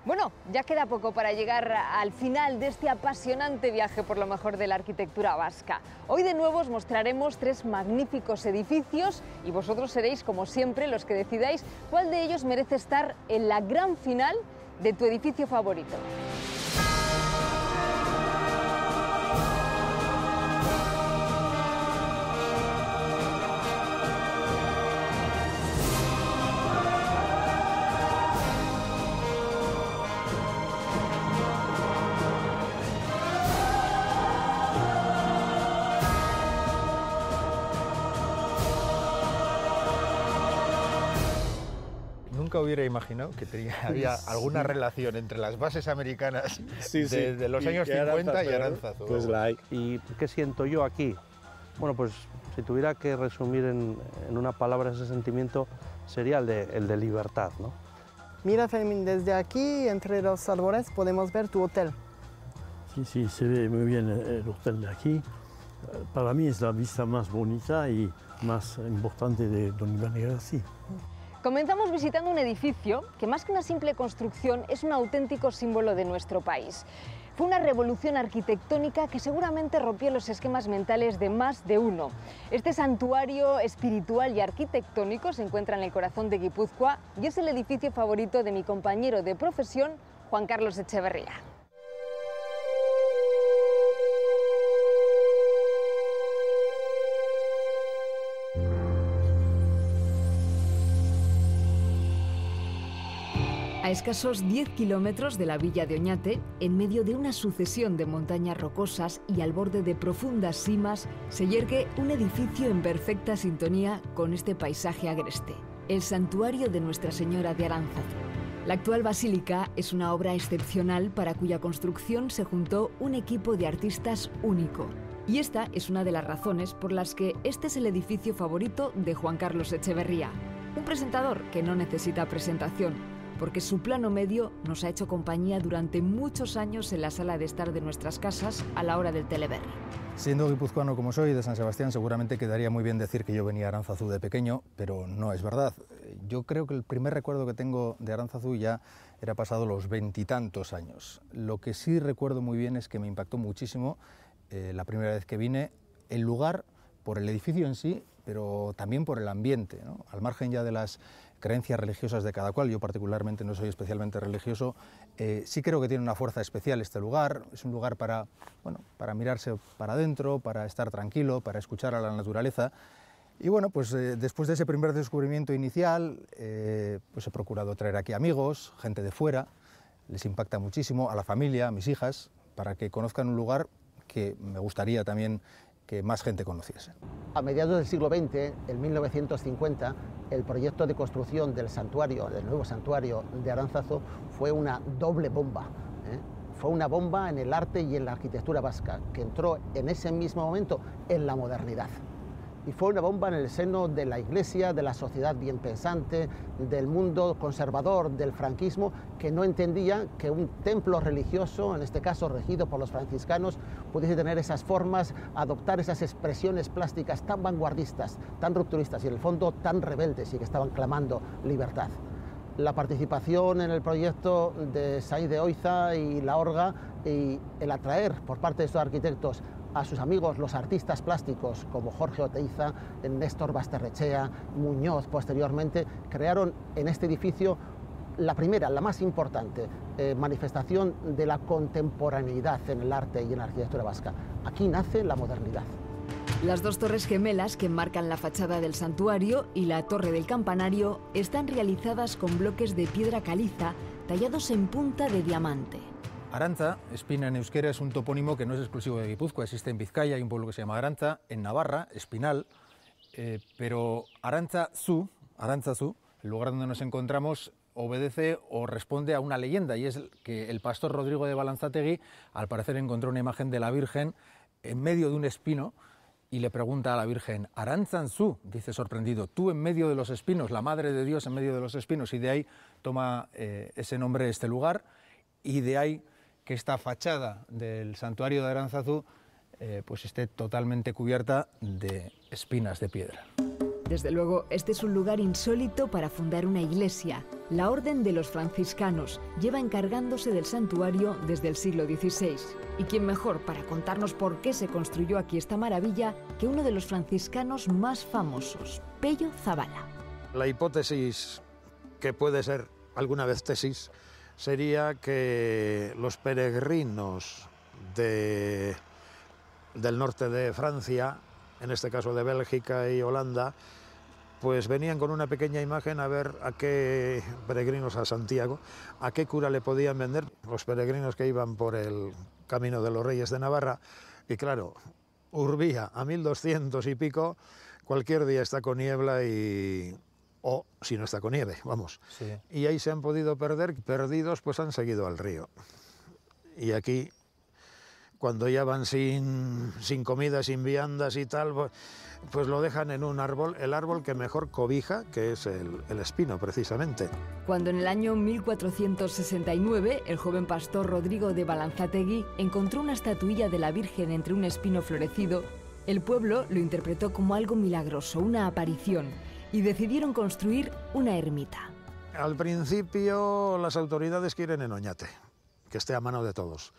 Bueno, ya queda poco para llegar al final de este apasionante viaje por lo mejor de la arquitectura vasca. Hoy de nuevo os mostraremos 3 magníficos edificios y vosotros seréis, como siempre, los que decidáis cuál de ellos merece estar en la gran final de tu edificio favorito. Nunca hubiera imaginado que había alguna relación entre las bases americanas de los años 50 y Aránzazu. Pues la hay. ¿Y qué siento yo aquí? Bueno, pues si tuviera que resumir en una palabra ese sentimiento, sería el de libertad, ¿no? Mira, Fermín, desde aquí, entre los árboles, podemos ver tu hotel. Sí, se ve muy bien el hotel de aquí. Para mí es la vista más bonita y más importante de Don Iván Eguerzi. Comenzamos visitando un edificio que, más que una simple construcción, es un auténtico símbolo de nuestro país. Fue una revolución arquitectónica que seguramente rompió los esquemas mentales de más de uno. Este santuario espiritual y arquitectónico se encuentra en el corazón de Guipúzcoa y es el edificio favorito de mi compañero de profesión, Juan Carlos Echeverría. A escasos 10 kilómetros de la villa de Oñate, en medio de una sucesión de montañas rocosas y al borde de profundas simas, se yergue un edificio en perfecta sintonía con este paisaje agreste, el Santuario de Nuestra Señora de Aránzazu. La actual basílica es una obra excepcional para cuya construcción se juntó un equipo de artistas único. Y esta es una de las razones por las que este es el edificio favorito de Juan Carlos Echeverría, un presentador que no necesita presentación, porque su plano medio nos ha hecho compañía durante muchos años en la sala de estar de nuestras casas a la hora del teleberri. Siendo guipuzcoano como soy, de San Sebastián, seguramente quedaría muy bien decir que yo venía a Aránzazu de pequeño, pero no es verdad. Yo creo que el primer recuerdo que tengo de Aránzazu ya era pasado los 20 y tantos años. Lo que sí recuerdo muy bien es que me impactó muchísimo la primera vez que vine, el lugar, por el edificio en sí, pero también por el ambiente, ¿no? Al margen ya de las creencias religiosas de cada cual, yo particularmente no soy especialmente religioso, sí creo que tiene una fuerza especial este lugar. Es un lugar para mirarse para adentro, para estar tranquilo, para escuchar a la naturaleza. Y bueno, pues después de ese primer descubrimiento inicial, pues he procurado traer aquí amigos, gente de fuera, les impacta muchísimo, a la familia, a mis hijas, para que conozcan un lugar que me gustaría también que más gente conociese. A mediados del siglo XX, en 1950, el proyecto de construcción del nuevo santuario de Aránzazu fue una doble bomba. Fue una bomba en el arte y en la arquitectura vasca, que entró en ese mismo momento en la modernidad. Y fue una bomba en el seno de la Iglesia, de la sociedad bien pensante, del mundo conservador, del franquismo, que no entendía que un templo religioso, en este caso regido por los franciscanos, pudiese tener esas formas, adoptar esas expresiones plásticas tan vanguardistas, tan rupturistas y en el fondo tan rebeldes y que estaban clamando libertad. La participación en el proyecto de Said de Oiza y La Orga y el atraer por parte de estos arquitectos a sus amigos, los artistas plásticos como Jorge Oteiza, Néstor Basterrechea, Muñoz posteriormente, crearon en este edificio la primera, la más importante manifestación de la contemporaneidad en el arte y en la arquitectura vasca. Aquí nace la modernidad. Las 2 torres gemelas que marcan la fachada del santuario y la torre del campanario están realizadas con bloques de piedra caliza tallados en punta de diamante. Arantza, Espina en euskera, es un topónimo que no es exclusivo de Guipúzcoa. Existe en Vizcaya, hay un pueblo que se llama Arantza, en Navarra, Espinal, pero Arantzazu, el lugar donde nos encontramos, obedece o responde a una leyenda, y es que el pastor Rodrigo de Balanzategui, al parecer, encontró una imagen de la Virgen en medio de un espino y le pregunta a la Virgen: Arantzanzu, dice sorprendido, tú en medio de los espinos, la Madre de Dios en medio de los espinos, y de ahí toma ese nombre este lugar, y de ahí que esta fachada del santuario de Aránzazu pues esté totalmente cubierta de espinas de piedra. Desde luego, este es un lugar insólito para fundar una iglesia. La Orden de los Franciscanos lleva encargándose del santuario desde el siglo XVI. ¿Y quién mejor para contarnos por qué se construyó aquí esta maravilla que uno de los franciscanos más famosos, Pello Zabala? La hipótesis, que puede ser alguna vez tesis, sería que los peregrinos del norte de Francia, en este caso de Bélgica y Holanda, pues venían con una pequeña imagen a ver a qué peregrinos a Santiago, a qué cura le podían vender los peregrinos que iban por el camino de los Reyes de Navarra. Y claro, Urbía a 1200 y pico, cualquier día está con niebla o si no está con nieve, vamos. Sí. Y ahí se han podido perder, perdidos pues han seguido al río. Y aquí, cuando ya van sin comida, sin viandas y tal, pues lo dejan en un árbol, el árbol que mejor cobija, que es el espino, precisamente. Cuando en el año 1469 el joven pastor Rodrigo de Balanzategui encontró una estatuilla de la Virgen entre un espino florecido, el pueblo lo interpretó como algo milagroso, una aparición, y decidieron construir una ermita. Al principio las autoridades quieren en Oñate, que esté a mano de todos.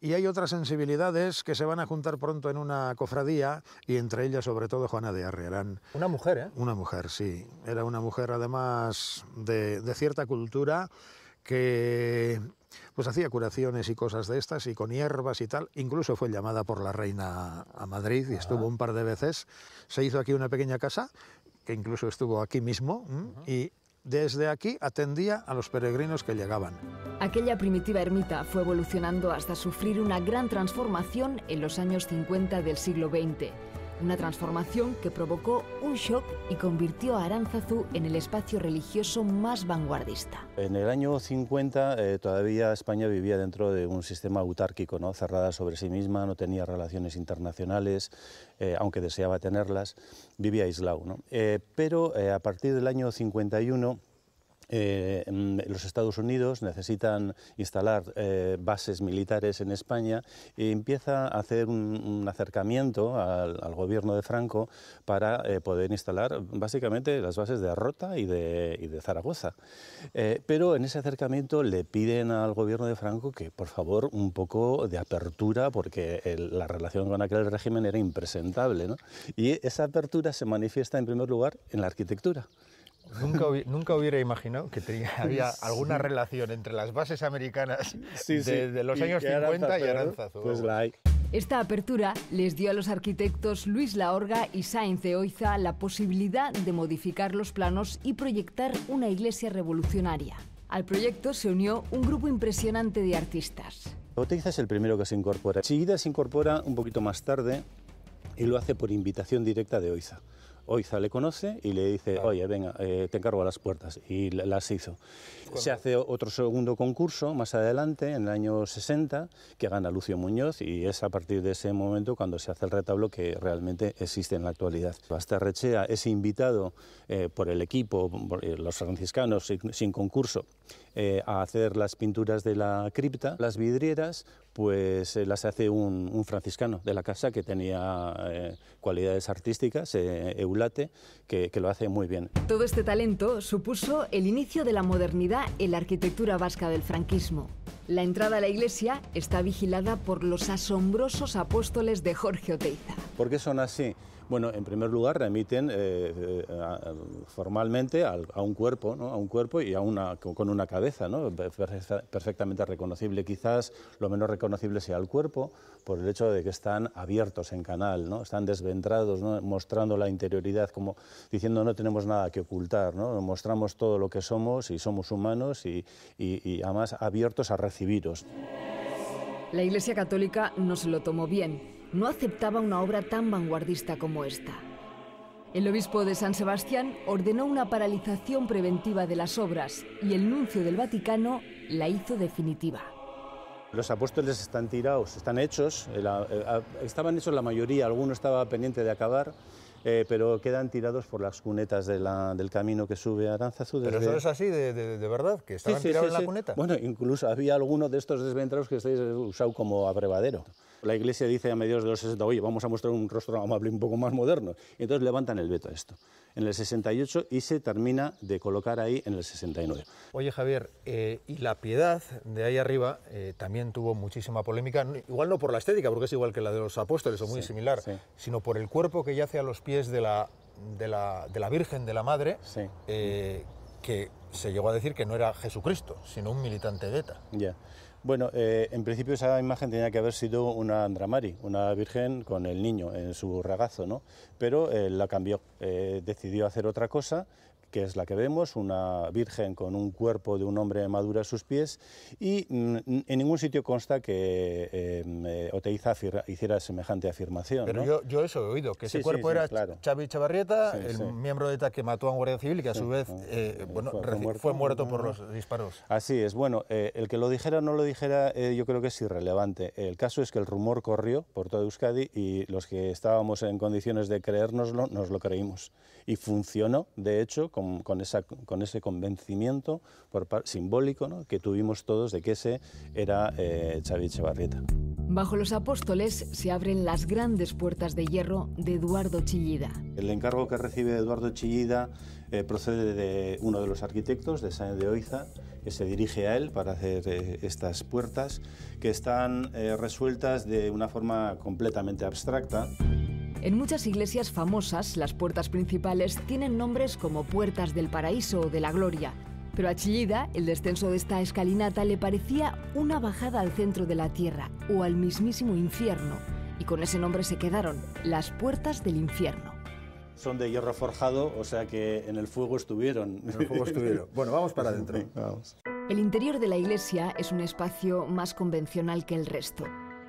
Y hay otras sensibilidades que se van a juntar pronto en una cofradía, y entre ellas sobre todo Juana de Arre. Una mujer, ¿eh? Una mujer, sí. Era una mujer además de cierta cultura que pues hacía curaciones y cosas de estas, y con hierbas y tal. Incluso fue llamada por la reina a Madrid y estuvo un par de veces. Se hizo aquí una pequeña casa, que incluso estuvo aquí mismo, y desde aquí atendía a los peregrinos que llegaban. Aquella primitiva ermita fue evolucionando hasta sufrir una gran transformación en los años 50 del siglo XX. Una transformación que provocó un shock y convirtió a Aránzazu en el espacio religioso más vanguardista. En el año 50 todavía España vivía dentro de un sistema autárquico, ¿no? Cerrada sobre sí misma, no tenía relaciones internacionales, aunque deseaba tenerlas, vivía aislado, ¿no? Pero a partir del año 51... los Estados Unidos necesitan instalar bases militares en España y empieza a hacer un acercamiento al gobierno de Franco para poder instalar básicamente las bases de Rota y de Zaragoza. Pero en ese acercamiento le piden al gobierno de Franco que por favor un poco de apertura, porque la relación con aquel régimen era impresentable, ¿no? Y esa apertura se manifiesta en primer lugar en la arquitectura. Nunca hubiera imaginado que había alguna relación entre las bases americanas de los años 50 y Aránzazu. Pues la hay. Esta apertura les dio a los arquitectos Luis Laorga y Sáenz de Oiza la posibilidad de modificar los planos y proyectar una iglesia revolucionaria. Al proyecto se unió un grupo impresionante de artistas. Oteiza es el primero que se incorpora. Seguida se incorpora un poquito más tarde y lo hace por invitación directa de Oiza. Oiza le conoce y le dice, oye, venga, te encargo las puertas, y las hizo. Se hace otro segundo concurso más adelante, en el año 60, que gana Lucio Muñoz, y es a partir de ese momento cuando se hace el retablo que realmente existe en la actualidad. Basterrechea es invitado por el equipo, por los franciscanos, sin concurso, a hacer las pinturas de la cripta. Las vidrieras pues las hace un franciscano de la casa que tenía cualidades artísticas, Eulate, que lo hace muy bien. Todo este talento supuso el inicio de la modernidad en la arquitectura vasca del franquismo. La entrada a la iglesia está vigilada por los asombrosos apóstoles de Jorge Oteiza. ¿Por qué son así? Bueno, en primer lugar remiten formalmente a un cuerpo, ¿no? A un cuerpo y con una cabeza, ¿no? Perfectamente reconocible. Quizás lo menos reconocible sea el cuerpo, por el hecho de que están abiertos en canal, ¿no? Están desventrados, ¿no? Mostrando la interioridad, como diciendo no tenemos nada que ocultar, ¿no? Mostramos todo lo que somos y somos humanos y además abiertos a recibiros. La Iglesia Católica no se lo tomó bien. No aceptaba una obra tan vanguardista como esta. El obispo de San Sebastián ordenó una paralización preventiva de las obras y el nuncio del Vaticano la hizo definitiva. Los apóstoles están tirados, están hechos, estaban hechos la mayoría, alguno estaba pendiente de acabar, pero quedan tirados por las cunetas del camino que sube a Aránzazu. ¿Pero eso es así de verdad? ¿Que estaban tirados en la cuneta? Bueno, incluso había algunos de estos desventrados que estáis usado como abrevadero. La Iglesia dice a mediados de los 60, oye, vamos a mostrar un rostro amable un poco más moderno. Y entonces levantan el veto a esto en el 68 y se termina de colocar ahí en el 69. Oye, Javier, y la Piedad de ahí arriba también tuvo muchísima polémica, igual no por la estética, porque es igual que la de los apóstoles o muy similar, sino por el cuerpo que yace a los pies de la Virgen, de la Madre, que se llegó a decir que no era Jesucristo, sino un militante de ETA. Ya. Bueno, en principio esa imagen tenía que haber sido una Andramari, una virgen con el niño en su regazo, ¿no? Pero la cambió, decidió hacer otra cosa, que es la que vemos, una virgen con un cuerpo de un hombre maduro a sus pies, y en ningún sitio consta que Oteiza hiciera semejante afirmación. Pero ¿no? yo eso he oído, que ese cuerpo era claro. Xavi Etxebarrieta, el miembro de ETA que mató a un guardia civil y que a su vez fue muerto por los disparos. Así es, bueno, el que lo dijera o no lo dijera yo creo que es irrelevante. El caso es que el rumor corrió por toda Euskadi y los que estábamos en condiciones de creérnoslo, nos lo creímos. Y funcionó, de hecho, con ese convencimiento simbólico, ¿no?, que tuvimos todos de que ese era Xavi Etxebarrieta. Bajo los apóstoles se abren las grandes puertas de hierro de Eduardo Chillida. El encargo que recibe Eduardo Chillida procede de uno de los arquitectos, de Sáenz de Oiza, que se dirige a él para hacer estas puertas, que están resueltas de una forma completamente abstracta. En muchas iglesias famosas, las puertas principales tienen nombres como Puertas del Paraíso o de la Gloria. Pero a Chillida, el descenso de esta escalinata le parecía una bajada al centro de la tierra o al mismísimo infierno. Y con ese nombre se quedaron, las Puertas del Infierno. Son de hierro forjado, o sea que en el fuego estuvieron. En el fuego estuvieron. Bueno, vamos para adentro. Vamos. El interior de la iglesia es un espacio más convencional que el resto.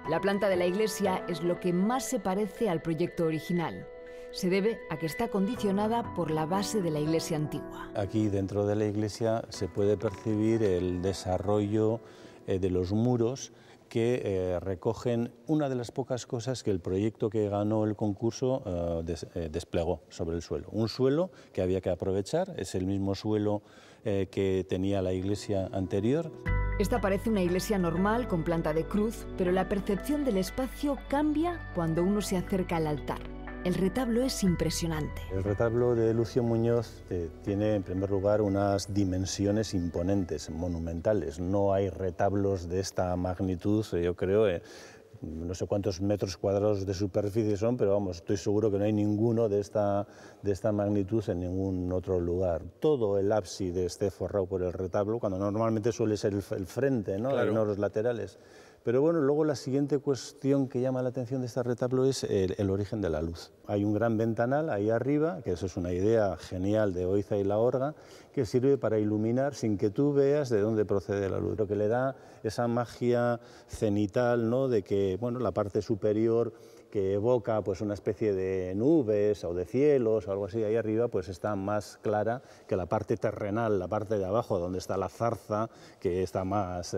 La planta de la iglesia es lo que más se parece al proyecto original. Se debe a que está condicionada por la base de la iglesia antigua. Aquí dentro de la iglesia se puede percibir el desarrollo de los muros que recogen una de las pocas cosas que el proyecto que ganó el concurso desplegó sobre el suelo. Un suelo que había que aprovechar, es el mismo suelo que tenía la iglesia anterior. Esta parece una iglesia normal con planta de cruz, pero la percepción del espacio cambia cuando uno se acerca al altar. El retablo es impresionante. El retablo de Lucio Muñoz tiene en primer lugar unas dimensiones imponentes, monumentales. No hay retablos de esta magnitud, yo creo, no sé cuántos metros cuadrados de superficie son, pero vamos, estoy seguro que no hay ninguno de esta magnitud en ningún otro lugar. Todo el ábside esté forrado por el retablo, cuando normalmente suele ser el frente, ¿no? Claro. No los laterales. Pero bueno, luego la siguiente cuestión que llama la atención de este retablo es el origen de la luz. Hay un gran ventanal ahí arriba, que eso es una idea genial de Oiza y la Orga, que sirve para iluminar sin que tú veas de dónde procede la luz. Lo que le da esa magia cenital, ¿no?, de que bueno, la parte superior que evoca pues una especie de nubes o de cielos o algo así ahí arriba, pues está más clara que la parte terrenal, la parte de abajo donde está la zarza, que está más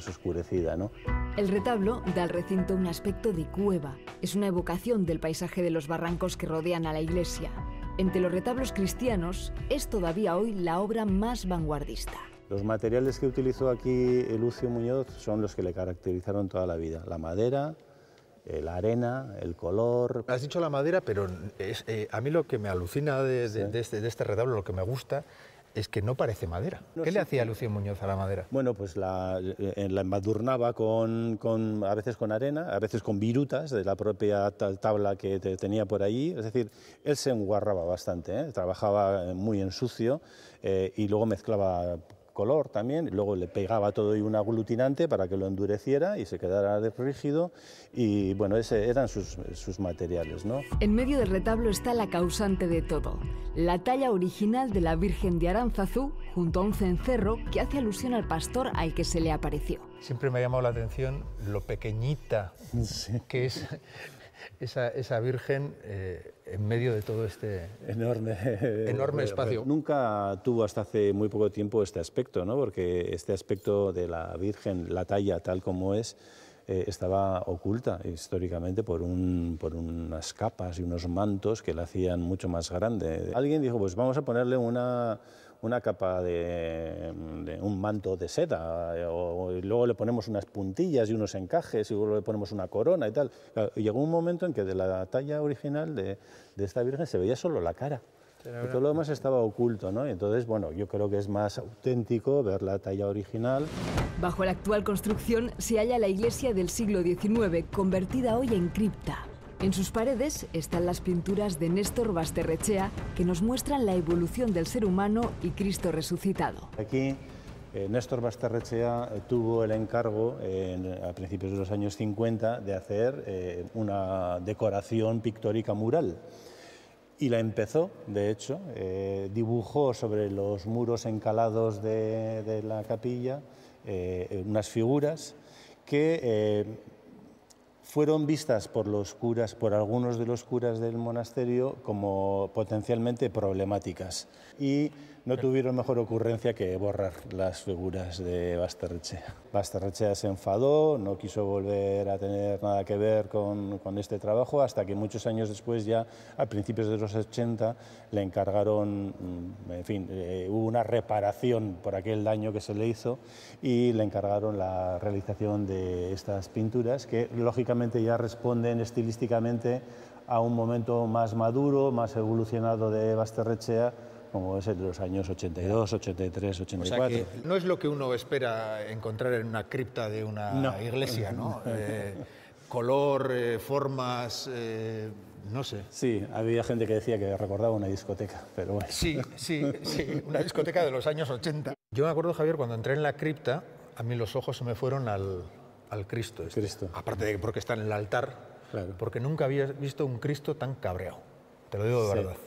oscurecida, ¿no? El retablo da al recinto un aspecto de cueva. Es una evocación del paisaje de los barrancos que rodean a la iglesia. Entre los retablos cristianos es todavía hoy la obra más vanguardista. Los materiales que utilizó aquí Lucio Muñoz son los que le caracterizaron toda la vida: la madera, la arena, el color. Has dicho la madera, pero a mí lo que me alucina de este retablo, lo que me gusta, es que no parece madera. ¿Qué le hacía Lucio Muñoz a la madera? Bueno, pues la embadurnaba a veces con arena, a veces con virutas de la propia tabla que tenía por allí. Es decir, él se enguarraba bastante, trabajaba muy en sucio y luego mezclaba color también, y luego le pegaba todo y un aglutinante para que lo endureciera y se quedara rígido, y bueno, ese eran sus materiales, ¿no? En medio del retablo está la causante de todo, la talla original de la Virgen de Aránzazu junto a un cencerro que hace alusión al pastor al que se le apareció. Siempre me ha llamado la atención lo pequeñita que es esa Virgen en medio de todo este enorme espacio. Nunca tuvo hasta hace muy poco tiempo este aspecto, ¿no? Porque este aspecto de la Virgen, la talla tal como es, estaba oculta históricamente por unas capas y unos mantos que la hacían mucho más grande. Alguien dijo, pues vamos a ponerle una capa de un manto de seda, y luego le ponemos unas puntillas y unos encajes, y luego le ponemos una corona y tal. Claro, y llegó un momento en que de la talla original de esta Virgen se veía solo la cara. Y todo lo demás estaba oculto, ¿no? Y entonces, bueno, yo creo que es más auténtico ver la talla original. Bajo la actual construcción se halla la iglesia del siglo XIX, convertida hoy en cripta. En sus paredes están las pinturas de Néstor Basterrechea, que nos muestran la evolución del ser humano y Cristo resucitado. Aquí Néstor Basterrechea tuvo el encargo a principios de los años 50 de hacer una decoración pictórica mural. Y la empezó, de hecho, dibujó sobre los muros encalados de la capilla unas figuras que fueron vistas por los curas, por algunos de los curas del monasterio, como potencialmente problemáticas. Y no tuvieron mejor ocurrencia que borrar las figuras de Basterrechea. Basterrechea se enfadó, no quiso volver a tener nada que ver con este trabajo, hasta que muchos años después, ya a principios de los 80, le encargaron, en fin, hubo una reparación por aquel daño que se le hizo y le encargaron la realización de estas pinturas, que lógicamente ya responden estilísticamente a un momento más maduro, más evolucionado de Basterrechea, como es el de los años 82, 83, 84. O sea que no es lo que uno espera encontrar en una cripta de una iglesia, ¿no? Color, formas, no sé. Sí, había gente que decía que recordaba una discoteca, pero bueno. Sí, una discoteca de los años 80. Yo me acuerdo, Javier, cuando entré en la cripta, a mí los ojos se me fueron al Cristo. Cristo. Aparte de porque está en el altar, claro. Porque nunca había visto un Cristo tan cabreado. Te lo digo de verdad.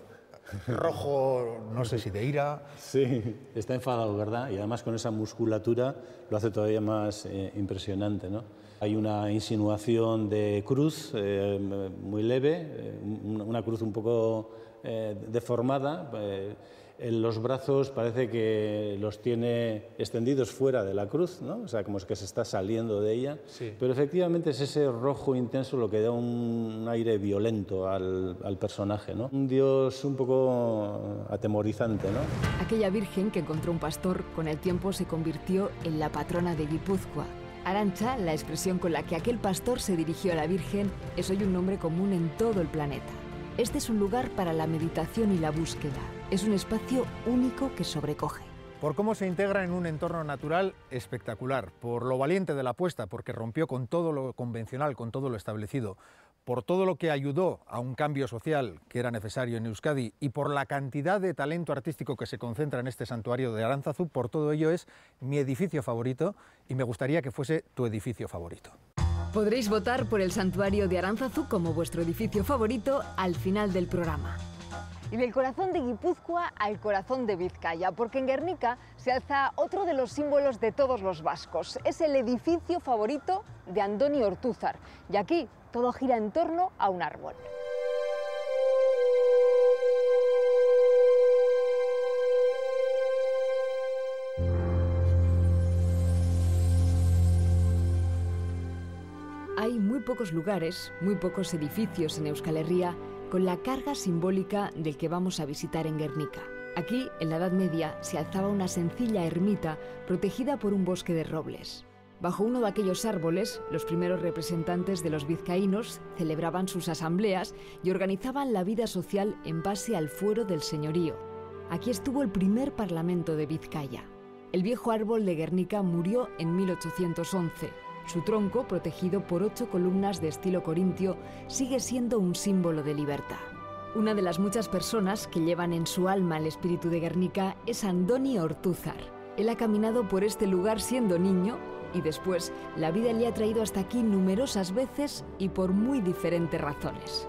Rojo, no sé si de ira. Sí, está enfadado, ¿verdad? Y además con esa musculatura lo hace todavía más impresionante, ¿no? Hay una insinuación de cruz muy leve, una cruz un poco deformada. En los brazos parece que los tiene extendidos fuera de la cruz, ¿no? O sea, como es que se está saliendo de ella. Sí. Pero efectivamente es ese rojo intenso lo que da un aire violento al personaje, ¿no? Un dios un poco atemorizante, ¿no? Aquella virgen que encontró un pastor con el tiempo se convirtió en la patrona de Guipúzcoa. Arantxa, la expresión con la que aquel pastor se dirigió a la Virgen, es hoy un nombre común en todo el planeta. Este es un lugar para la meditación y la búsqueda. Es un espacio único que sobrecoge. Por cómo se integra en un entorno natural espectacular, por lo valiente de la apuesta, porque rompió con todo lo convencional, con todo lo establecido, por todo lo que ayudó a un cambio social que era necesario en Euskadi y por la cantidad de talento artístico que se concentra en este santuario de Aránzazu. Por todo ello es mi edificio favorito y me gustaría que fuese tu edificio favorito. Podréis votar por el santuario de Aránzazu como vuestro edificio favorito al final del programa. Y del corazón de Guipúzcoa al corazón de Vizcaya, porque en Guernica se alza otro de los símbolos de todos los vascos. Es el edificio favorito de Andoni Ortúzar. Y aquí todo gira en torno a un árbol. Hay muy pocos lugares, muy pocos edificios en Euskal Herria con la carga simbólica del que vamos a visitar en Guernica. Aquí, en la Edad Media, se alzaba una sencilla ermita protegida por un bosque de robles. Bajo uno de aquellos árboles, los primeros representantes de los vizcaínos celebraban sus asambleas y organizaban la vida social en base al fuero del señorío. Aquí estuvo el primer parlamento de Vizcaya. El viejo árbol de Guernica murió en 1811. Su tronco, protegido por 8 columnas de estilo corintio, sigue siendo un símbolo de libertad. Una de las muchas personas que llevan en su alma el espíritu de Guernica es Andoni Ortúzar. Él ha caminado por este lugar siendo niño y después la vida le ha traído hasta aquí numerosas veces y por muy diferentes razones.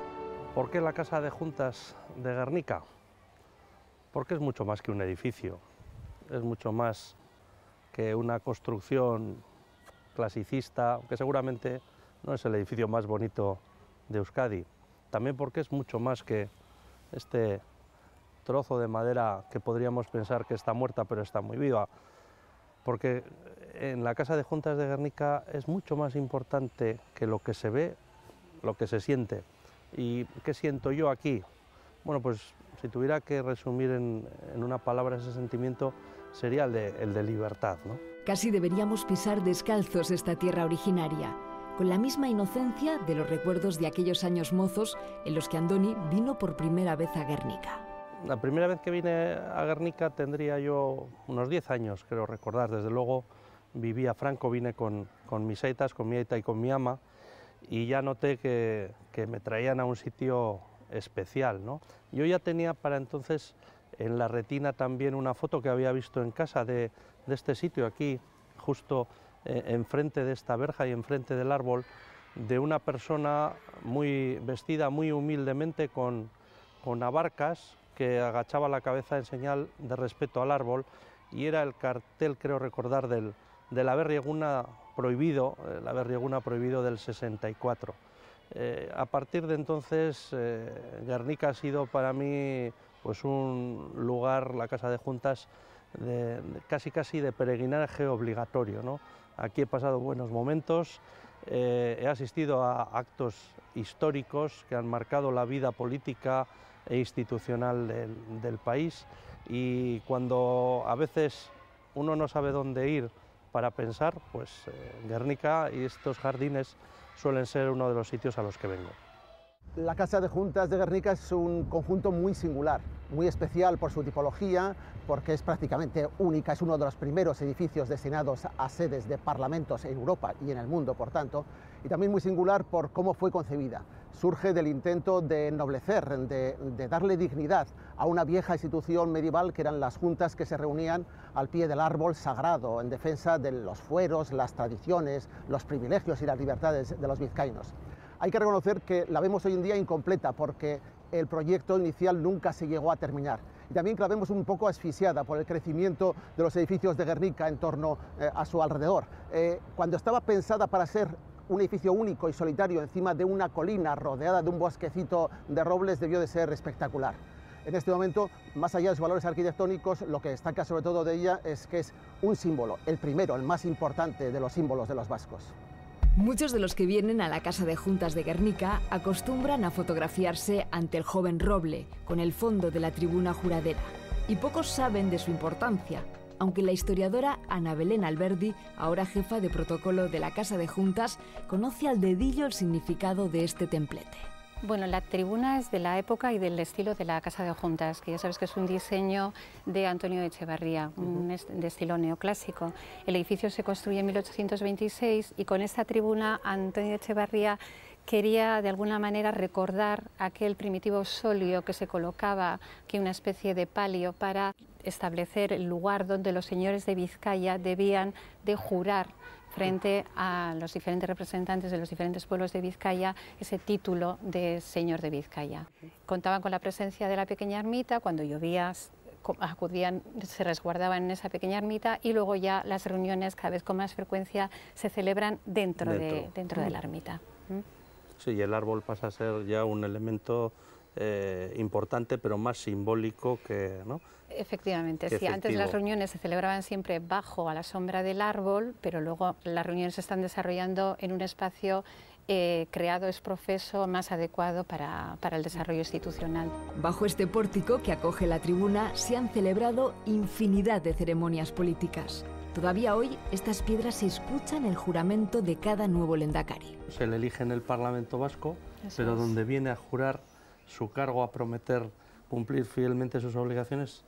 ¿Por qué la Casa de Juntas de Guernica? Porque es mucho más que un edificio, es mucho más que una construcción clasicista, que seguramente no es el edificio más bonito de Euskadi. También porque es mucho más que este trozo de madera que podríamos pensar que está muerta pero está muy viva. porque en la Casa de Juntas de Guernica es mucho más importante que lo que se ve, lo que se siente. ¿Y qué siento yo aquí? Bueno, pues si tuviera que resumir en una palabra ese sentimiento, sería el de libertad, ¿no? Casi deberíamos pisar descalzos esta tierra originaria, con la misma inocencia de los recuerdos de aquellos años mozos en los que Andoni vino por primera vez a Guernica. La primera vez que vine a Guernica tendría yo unos 10 años, creo recordar. Desde luego vivía Franco, vine con mis aitas, con mi aita y con mi ama, y ya noté que me traían a un sitio especial, ¿no? Yo ya tenía para entonces en la retina también una foto que había visto en casa de este sitio aquí, justo enfrente de esta verja y enfrente del árbol, de una persona muy vestida, muy humildemente, con abarcas, que agachaba la cabeza en señal de respeto al árbol, y era el cartel, creo recordar, del haber Rieguna prohibido, del 64. A partir de entonces, Guernica ha sido para mí pues un lugar, la Casa de Juntas, casi de peregrinaje obligatorio, ¿no? Aquí he pasado buenos momentos, he asistido a actos históricos que han marcado la vida política e institucional del país, y cuando a veces uno no sabe dónde ir para pensar, pues Guernica y estos jardines suelen ser uno de los sitios a los que vengo. La Casa de Juntas de Guernica es un conjunto muy singular, muy especial por su tipología, porque es prácticamente única, es uno de los primeros edificios destinados a sedes de parlamentos en Europa y en el mundo, por tanto, y también muy singular por cómo fue concebida. Surge del intento de ennoblecer, de darle dignidad a una vieja institución medieval que eran las juntas que se reunían al pie del árbol sagrado en defensa de los fueros, las tradiciones, los privilegios y las libertades de los vizcaínos. Hay que reconocer que la vemos hoy en día incompleta porque el proyecto inicial nunca se llegó a terminar. Y también que la vemos un poco asfixiada por el crecimiento de los edificios de Guernica en torno a su alrededor. Cuando estaba pensada para ser un edificio único y solitario encima de una colina rodeada de un bosquecito de robles, debió de ser espectacular. En este momento, más allá de sus valores arquitectónicos, lo que destaca sobre todo de ella es que es un símbolo, el primero, el más importante de los símbolos de los vascos. Muchos de los que vienen a la Casa de Juntas de Guernica acostumbran a fotografiarse ante el joven roble, con el fondo de la tribuna juradera, y pocos saben de su importancia, aunque la historiadora Ana Belén Alberdi, ahora jefa de protocolo de la Casa de Juntas, conoce al dedillo el significado de este templete. Bueno, la tribuna es de la época y del estilo de la Casa de Juntas, que ya sabes que es un diseño de Antonio Echevarría, de estilo neoclásico. El edificio se construye en 1826 y con esta tribuna Antonio Echevarría quería de alguna manera recordar aquel primitivo solio que se colocaba, que una especie de palio, para establecer el lugar donde los señores de Vizcaya debían de jurar frente a los diferentes representantes de los diferentes pueblos de Vizcaya ese título de señor de Vizcaya. Contaban con la presencia de la pequeña ermita, cuando llovía acudían, se resguardaban en esa pequeña ermita, y luego ya las reuniones cada vez con más frecuencia se celebran dentro de la ermita. Sí, y el árbol pasa a ser ya un elemento importante, pero más simbólico que, ¿no? Efectivamente, sí. Antes las reuniones se celebraban siempre bajo a la sombra del árbol, pero luego las reuniones se están desarrollando en un espacio creado ex professo más adecuado para el desarrollo institucional. Bajo este pórtico que acoge la tribuna se han celebrado infinidad de ceremonias políticas. Todavía hoy estas piedras escuchan el juramento de cada nuevo lehendakari. Se le elige en el Parlamento vasco, pero donde viene a jurar su cargo, a prometer cumplir fielmente sus obligaciones,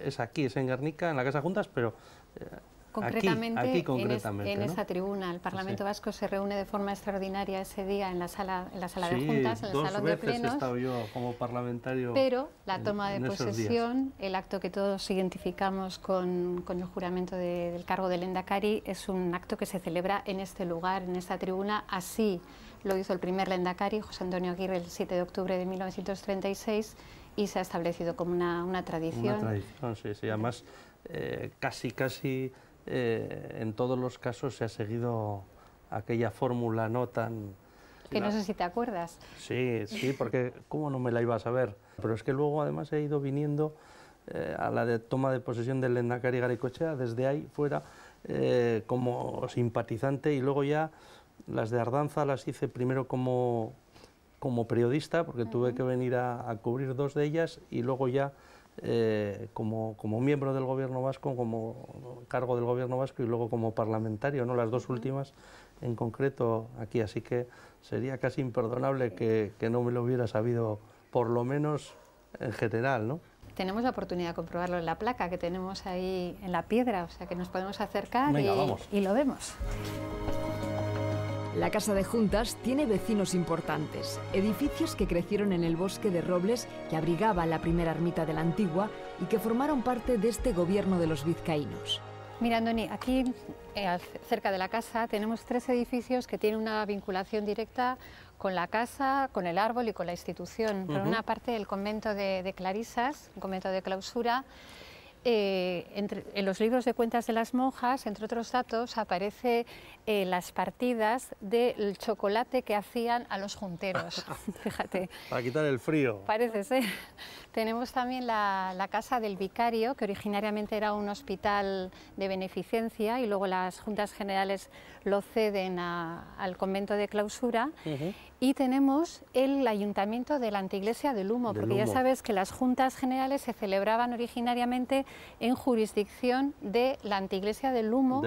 es aquí, es en Guernica, en la Casa Juntas, pero concretamente, aquí concretamente, en ¿no? esa tribuna. El Parlamento vasco se reúne de forma extraordinaria ese día en la sala de juntas, en el salón de plenos. 2 veces he estado yo como parlamentario. Pero la toma de posesión, el acto que todos identificamos con el juramento del cargo del lehendakari, es un acto que se celebra en este lugar, en esta tribuna. Así lo hizo el primer lehendakari, José Antonio Aguirre, el 7 de octubre de 1936, y se ha establecido como una tradición. Una tradición, sí, sí. Además, casi en todos los casos se ha seguido aquella fórmula no tan... Que no sé si te acuerdas. Sí, porque ¿cómo no me la iba a saber? Pero es que luego además he ido viniendo a la toma de posesión del lehendakari Garaikoetxea, desde ahí fuera, como simpatizante, y luego ya las de Ardanza las hice primero como periodista, porque tuve que venir a cubrir 2 de ellas, y luego ya como miembro del Gobierno vasco, como cargo del Gobierno vasco, y luego como parlamentario, ¿no? Las 2 últimas en concreto aquí, así que sería casi imperdonable que no me lo hubiera sabido, por lo menos en general, ¿no? Tenemos la oportunidad de comprobarlo en la placa que tenemos ahí en la piedra, o sea que nos podemos acercar. Venga, vamos. Y lo vemos. La Casa de Juntas tiene vecinos importantes, edificios que crecieron en el bosque de robles que abrigaba la primera ermita de la Antigua y que formaron parte de este gobierno de los vizcaínos. Mira, Andoni, aquí cerca de la casa tenemos 3 edificios que tienen una vinculación directa con la casa, con el árbol y con la institución. Por una parte, el convento de Clarisas, un convento de clausura. En los libros de cuentas de las monjas, entre otros datos, aparece las partidas del chocolate que hacían a los junteros. Fíjate. Para quitar el frío. Parece ser. Tenemos también la casa del vicario, que originariamente era un hospital de beneficencia, y luego las Juntas Generales lo ceden al convento de clausura. Y tenemos el ayuntamiento de la Anteiglesia del Humo, porque ya sabes que las Juntas Generales se celebraban originariamente en jurisdicción de la Anteiglesia del Humo.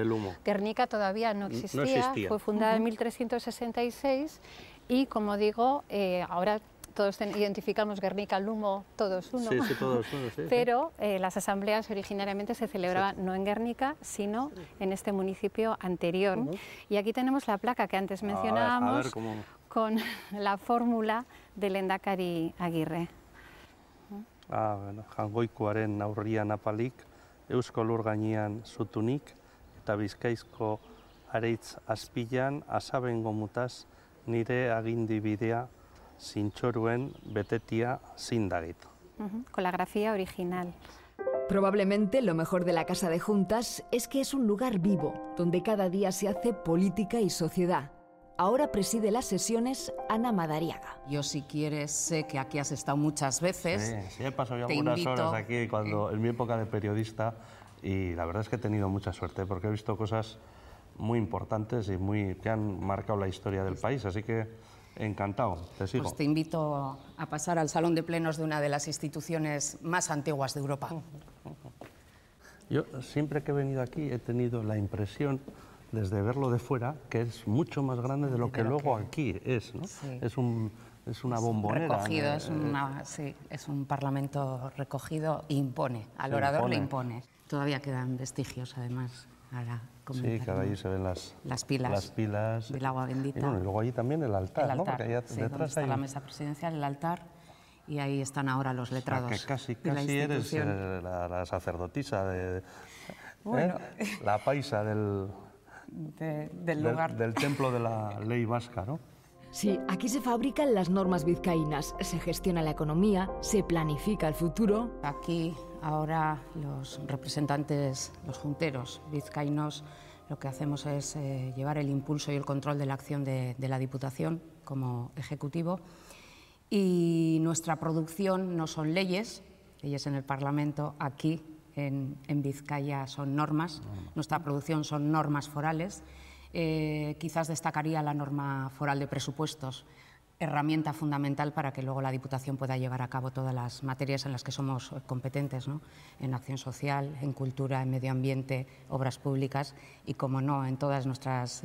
Guernica todavía no existía, fue fundada en 1366 y, como digo, ahora todos identificamos Guernica, Lumo, todos uno. Sí, todos uno, sí. Pero las asambleas originariamente se celebraban no en Guernica, sino en este municipio anterior. Y aquí tenemos la placa que antes mencionábamos, a ver cómo... con la fórmula del Lehendakari Agirre. Jangoikoaren aurrian apalik, Eusko Lur gainean zutunik, eta Bizkaizko areitz azpilan, asabengo mutaz, nire agindi bidea, zintxoruen betetia zindagit. Con la grafía original. Probablemente lo mejor de la Casa de Juntas es que es un lugar vivo, donde cada día se hace política y sociedad. Ahora preside las sesiones Ana Madariaga. Yo, si quieres, sé que aquí has estado muchas veces. Sí, he pasado yo algunas horas aquí en mi época de periodista, y la verdad es que he tenido mucha suerte porque he visto cosas muy importantes y que han marcado la historia del país, así que encantado, te sigo. Pues te invito a pasar al Salón de Plenos de una de las instituciones más antiguas de Europa. Yo siempre que he venido aquí he tenido la impresión, desde verlo de fuera, que es mucho más grande de lo que luego aquí es, ¿no? Sí. Es una bombonera. Recogido, es un parlamento recogido e impone, al orador le impone. Todavía quedan vestigios, además. Ahora sí, que ahí se ven las pilas del agua bendita. Y bueno, y luego allí también el altar, ¿no? Porque allá detrás está la mesa presidencial, el altar, y ahí están ahora los letrados. O sea, que casi eres la sacerdotisa bueno. La paisa del lugar. Del templo de la ley vasca, ¿no? Sí, aquí se fabrican las normas vizcaínas, se gestiona la economía, se planifica el futuro. Aquí ahora los representantes, los junteros vizcaínos, lo que hacemos es llevar el impulso y el control de la acción de la Diputación como ejecutivo, y nuestra producción no son leyes en el Parlamento. Aquí en Vizcaya son normas, nuestra producción son normas forales. Quizás destacaría la norma foral de presupuestos, herramienta fundamental para que luego la Diputación pueda llevar a cabo todas las materias en las que somos competentes, ¿no? En acción social, en cultura, en medio ambiente, obras públicas y, como no, en todas nuestras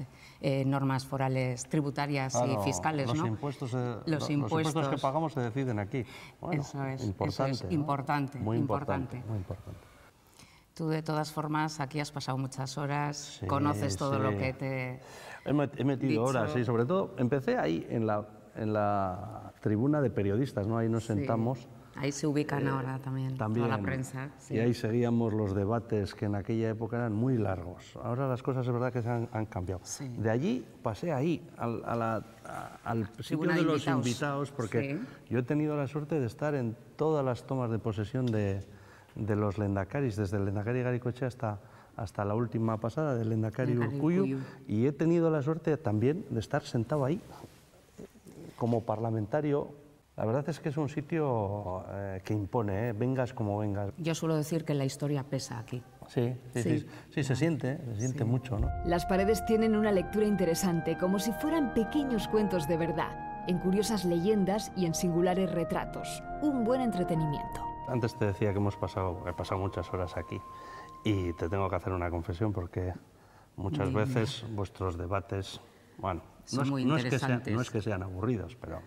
normas forales tributarias y fiscales, los ¿no? Impuestos, los impuestos que pagamos se deciden aquí. Bueno, eso es importante, importante, muy importante. Muy importante. Tú, de todas formas, aquí has pasado muchas horas, conoces todo lo que te he metido dicho. Horas, sí, sobre todo empecé ahí en la tribuna de periodistas, ¿no? Ahí nos sentamos. Ahí se ubican ahora también toda la prensa. Sí. Y ahí seguíamos los debates que en aquella época eran muy largos. Ahora las cosas es verdad que se han cambiado. Sí. De allí pasé ahí, al sitio de los invitados, porque yo he tenido la suerte de estar en todas las tomas de posesión de los Lehendakaris, desde el Lehendakari Garaikoetxea hasta la última pasada del Lehendakari Urkullu, y he tenido la suerte también de estar sentado ahí como parlamentario. La verdad es que es un sitio que impone, vengas como vengas. Yo suelo decir que la historia pesa aquí. Sí, se siente mucho, ¿no? Las paredes tienen una lectura interesante, como si fueran pequeños cuentos de verdad, en curiosas leyendas y en singulares retratos. Un buen entretenimiento. Antes te decía que he pasado muchas horas aquí y te tengo que hacer una confesión porque muchas veces vuestros debates, bueno, no es que sean aburridos, pero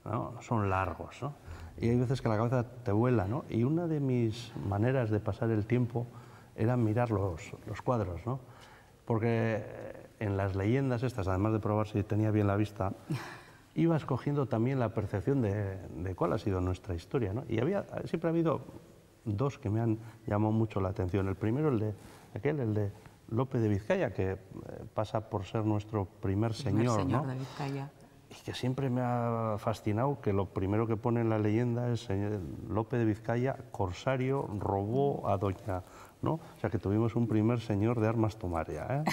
¿no? Son largos, ¿no? Y hay veces que la cabeza te vuela, ¿no? Y una de mis maneras de pasar el tiempo era mirar los cuadros, ¿no? Porque en las leyendas estas, además de probar si tenía bien la vista, ibas cogiendo también la percepción de cuál ha sido nuestra historia, ¿no? Y siempre ha habido dos que me han llamado mucho la atención. El primero, el de Lope de Vizcaya, que pasa por ser nuestro primer señor, ¿no? De Vizcaya. Y que siempre me ha fascinado que lo primero que pone en la leyenda es Lope de Vizcaya, corsario, robó a doña... ¿no? O sea, que tuvimos un primer señor de armas tomaria, ¿eh?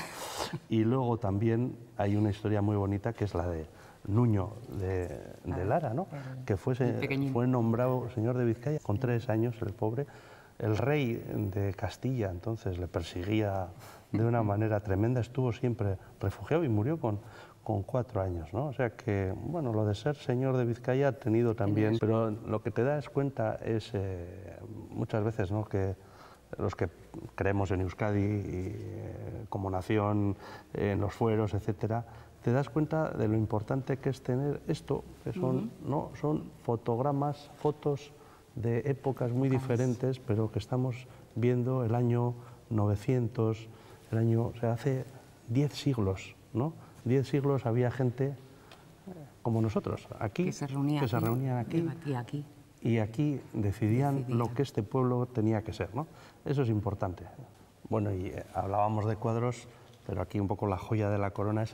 Y luego también hay una historia muy bonita que es la de Nuño de Lara, ¿no? Que fue nombrado señor de Vizcaya con 3 años, el pobre. El rey de Castilla entonces le perseguía de una manera tremenda, estuvo siempre refugiado y murió con 4 años, ¿no? O sea que, bueno, lo de ser señor de Vizcaya ha tenido también, pero lo que te das cuenta es muchas veces, ¿no? Que los que creemos en Euskadi como nación, en los fueros, etcétera, te das cuenta de lo importante que es tener esto, que son, ¿no? Son fotogramas, fotos de épocas muy diferentes, pero que estamos viendo el año 900, o sea, hace 10 siglos, ¿no? 10 siglos había gente como nosotros, aquí, que se reunían aquí. Y aquí decidían lo que este pueblo tenía que ser, ¿no? Eso es importante. Bueno, y hablábamos de cuadros, pero aquí un poco la joya de la corona es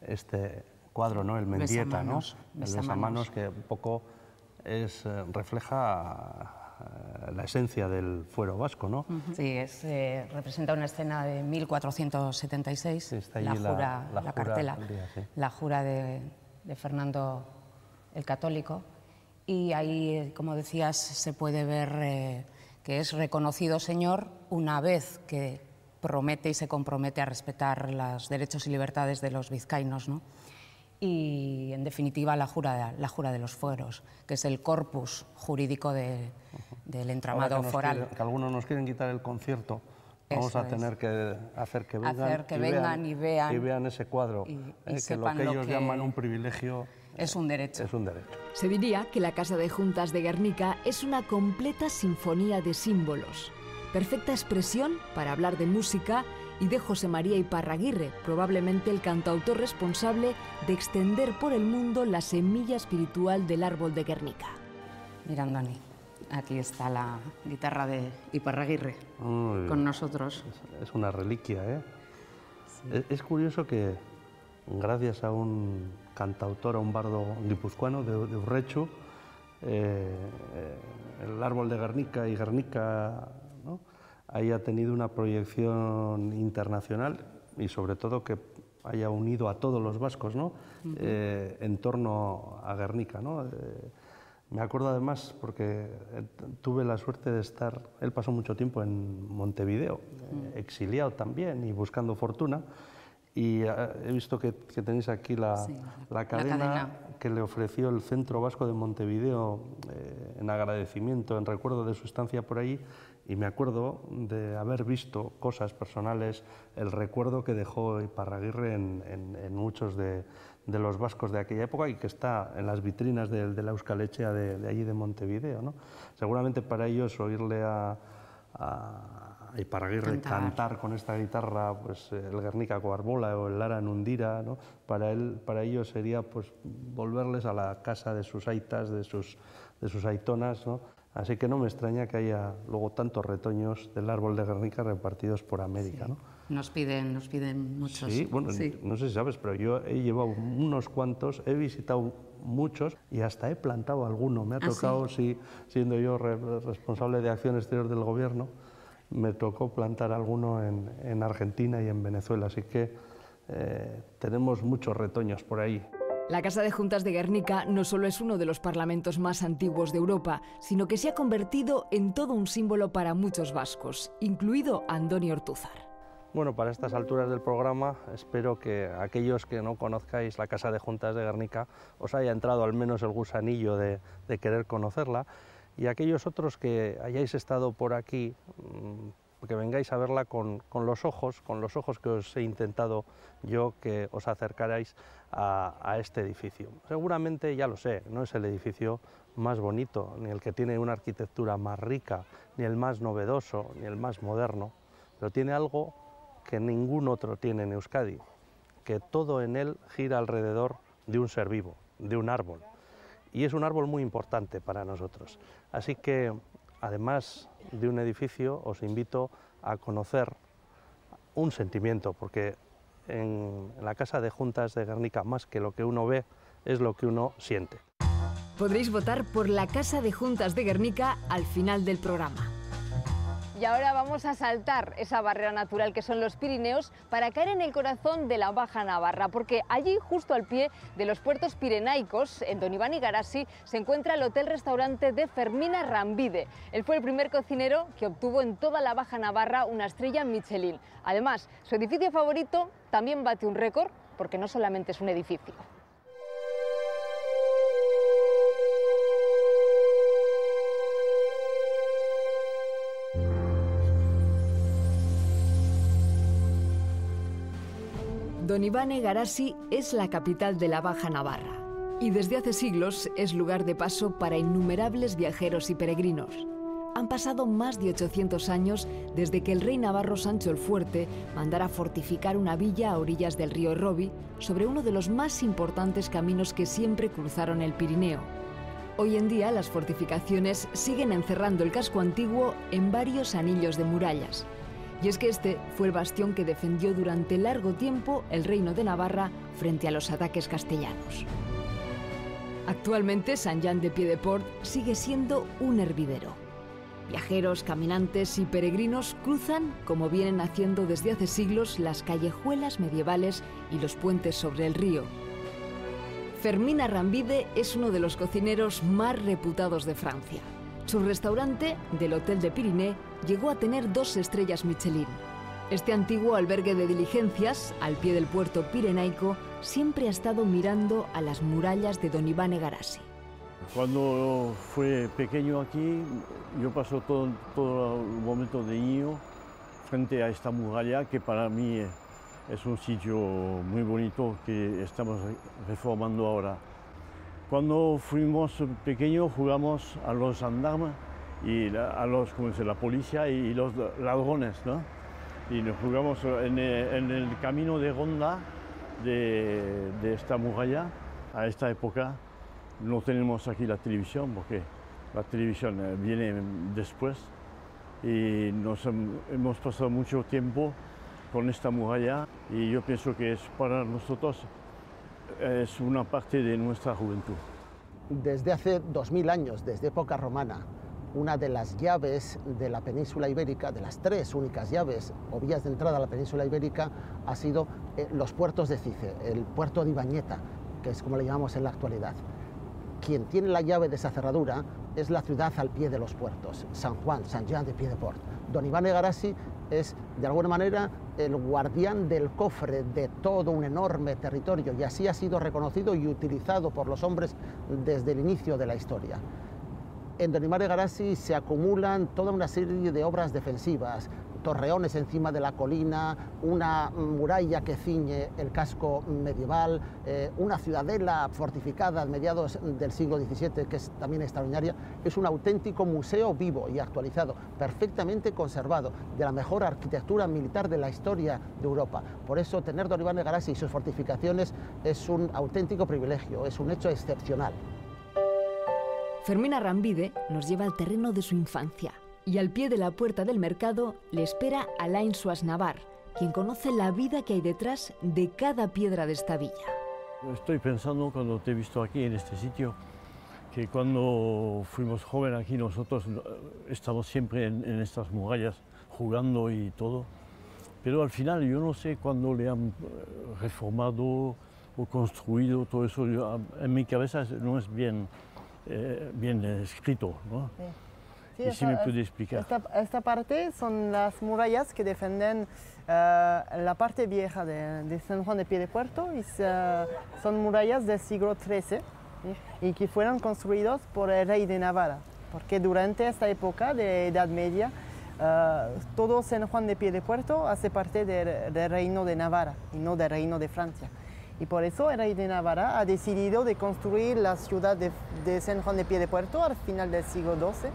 este cuadro, ¿no? El Mendieta, ¿no? El besamanos, que un poco refleja la esencia del fuero vasco, ¿no? Sí, representa una escena de 1476, sí, la cartela, sí. La jura de Fernando el Católico. Y ahí, como decías, se puede ver que es reconocido señor una vez que promete y se compromete a respetar los derechos y libertades de los vizcaínos, ¿no? Y, en definitiva, la jura de los fueros, que es el corpus jurídico del entramado foral. Que algunos nos quieren quitar el concierto, vamos a tener que hacer que vengan y vean ese cuadro, que lo que ellos llaman un privilegio... Es un derecho. Es un derecho. Se diría que la Casa de Juntas de Guernica es una completa sinfonía de símbolos. Perfecta expresión para hablar de música y de José María Iparraguirre, probablemente el cantautor responsable de extender por el mundo la semilla espiritual del árbol de Guernica. Mira, Andoni, aquí está la guitarra de Iparraguirre con nosotros. Es una reliquia, ¿eh? Sí. Es curioso que, gracias a un cantautor, a un bardo guipuzcoano de Urrechu, el árbol de Guernica y Guernica, ¿no? haya tenido una proyección internacional y sobre todo que haya unido a todos los vascos, ¿no? En torno a Guernica, ¿no? Me acuerdo además porque tuve la suerte de estar, él pasó mucho tiempo en Montevideo, exiliado también y buscando fortuna. Y he visto que tenéis aquí la cadena que le ofreció el Centro Vasco de Montevideo en agradecimiento, en recuerdo de su estancia por allí, y me acuerdo de haber visto cosas personales, el recuerdo que dejó Iparraguirre en muchos de los vascos de aquella época y que está en las vitrinas de la Euskal Etxea de allí de Montevideo, ¿no? Seguramente para ellos oírle a Iparraguirre cantar con esta guitarra, pues el Guernica Coarbola o el Lara Nundira, ¿no? Para ellos sería pues volverles a la casa de sus aitas, de sus aitonas, ¿no? Así que no me extraña que haya luego tantos retoños del árbol de Guernica repartidos por América, sí. ¿no? Nos piden muchos. Sí, bueno, sí. No sé si sabes, pero yo he llevado unos cuantos, he visitado muchos y hasta he plantado alguno. Me ha tocado, ¿sí? Siendo yo responsable de acción exterior del gobierno, me tocó plantar alguno en Argentina y en Venezuela, así que tenemos muchos retoños por ahí. La Casa de Juntas de Guernica no solo es uno de los parlamentos más antiguos de Europa, sino que se ha convertido en todo un símbolo para muchos vascos, incluido Andoni Ortúzar. Bueno, para estas alturas del programa espero que aquellos que no conozcáis la Casa de Juntas de Guernica os haya entrado al menos el gusanillo de querer conocerla, y aquellos otros que hayáis estado por aquí, que vengáis a verla con los ojos que os he intentado yo que os acercarais a este edificio. Seguramente, ya lo sé, no es el edificio más bonito, ni el que tiene una arquitectura más rica, ni el más novedoso, ni el más moderno, pero tiene algo que ningún otro tiene en Euskadi, que todo en él gira alrededor de un ser vivo, de un árbol, y es un árbol muy importante para nosotros. Así que, además de un edificio, os invito a conocer un sentimiento, porque en la Casa de Juntas de Guernica, más que lo que uno ve, es lo que uno siente. Podréis votar por la Casa de Juntas de Guernica al final del programa. Y ahora vamos a saltar esa barrera natural que son los Pirineos para caer en el corazón de la Baja Navarra, porque allí, justo al pie de los puertos pirenaicos, en Don Iván y Garasi, se encuentra el hotel-restaurante de Fermín Arrambide. Él fue el primer cocinero que obtuvo en toda la Baja Navarra una estrella Michelin. Además, su edificio favorito también bate un récord, porque no solamente es un edificio. Don Iván y Garasi es la capital de la Baja Navarra y desde hace siglos es lugar de paso para innumerables viajeros y peregrinos. Han pasado más de 800 años desde que el rey navarro Sancho el Fuerte mandara fortificar una villa a orillas del río Robi sobre uno de los más importantes caminos que siempre cruzaron el Pirineo. Hoy en día las fortificaciones siguen encerrando el casco antiguo en varios anillos de murallas. Y es que este fue el bastión que defendió durante largo tiempo el reino de Navarra frente a los ataques castellanos. Actualmente Sant Jan de Piedeport sigue siendo un hervidero. Viajeros, caminantes y peregrinos cruzan, como vienen haciendo desde hace siglos, las callejuelas medievales y los puentes sobre el río. Fermín Arrambide es uno de los cocineros más reputados de Francia. Su restaurante, del Hotel de Pirineo, llegó a tener 2 estrellas Michelin. Este antiguo albergue de diligencias, al pie del puerto pirenaico, siempre ha estado mirando a las murallas de Don Iván y Garasi. Cuando fui pequeño aquí, yo pasé todo el momento de niño frente a esta muralla, que para mí es un sitio muy bonito que estamos reformando ahora. Cuando fuimos pequeños jugamos a los gendarmes y a los, la policía y los ladrones, ¿no? Y nos jugamos en el camino de ronda de esta muralla. A esta época no tenemos aquí la televisión, porque la televisión viene después, y hemos pasado mucho tiempo con esta muralla, y yo pienso que es para nosotros es una parte de nuestra juventud. Desde hace 2000 años, desde época romana, una de las llaves de la península ibérica, de las 3 únicas llaves o vías de entrada a la península ibérica, ha sido los puertos de Cice, el puerto de Ibañeta, que es como le llamamos en la actualidad. Quien tiene la llave de esa cerradura es la ciudad al pie de los puertos, San Juan, Sant Jan de Piedeport. Don Iván y Garasi es, de alguna manera, el guardián del cofre de todo un enorme territorio, y así ha sido reconocido y utilizado por los hombres desde el inicio de la historia. En Don Iván y Garasi se acumulan toda una serie de obras defensivas, torreones encima de la colina, una muralla que ciñe el casco medieval, una ciudadela fortificada a mediados del siglo XVII, que es también extraordinaria. Es un auténtico museo vivo y actualizado, perfectamente conservado, de la mejor arquitectura militar de la historia de Europa. Por eso tener Don Iván y Garasi y sus fortificaciones es un auténtico privilegio, es un hecho excepcional. Fermín Arrambide nos lleva al terreno de su infancia y al pie de la puerta del mercado le espera Alain Suasnavar, quien conoce la vida que hay detrás de cada piedra de esta villa. Estoy pensando, cuando te he visto aquí en este sitio, que cuando fuimos jóvenes aquí nosotros estamos siempre en estas murallas jugando y todo, pero al final yo no sé cuándo le han reformado o construido, todo eso en mi cabeza no es bien escrito, ¿no? Sí. Sí, si me puede explicar. Esta parte son las murallas que defienden la parte vieja de San Juan de Piedepuerto y son murallas del siglo XIII, ¿sí? Y que fueron construidos por el rey de Navarra, porque durante esta época de Edad Media todo San Juan de Piedepuerto hace parte del reino de Navarra y no del reino de Francia. Y por eso el rey de Navarra ha decidido de construir la ciudad de San Juan de Piedepuerto al final del siglo XII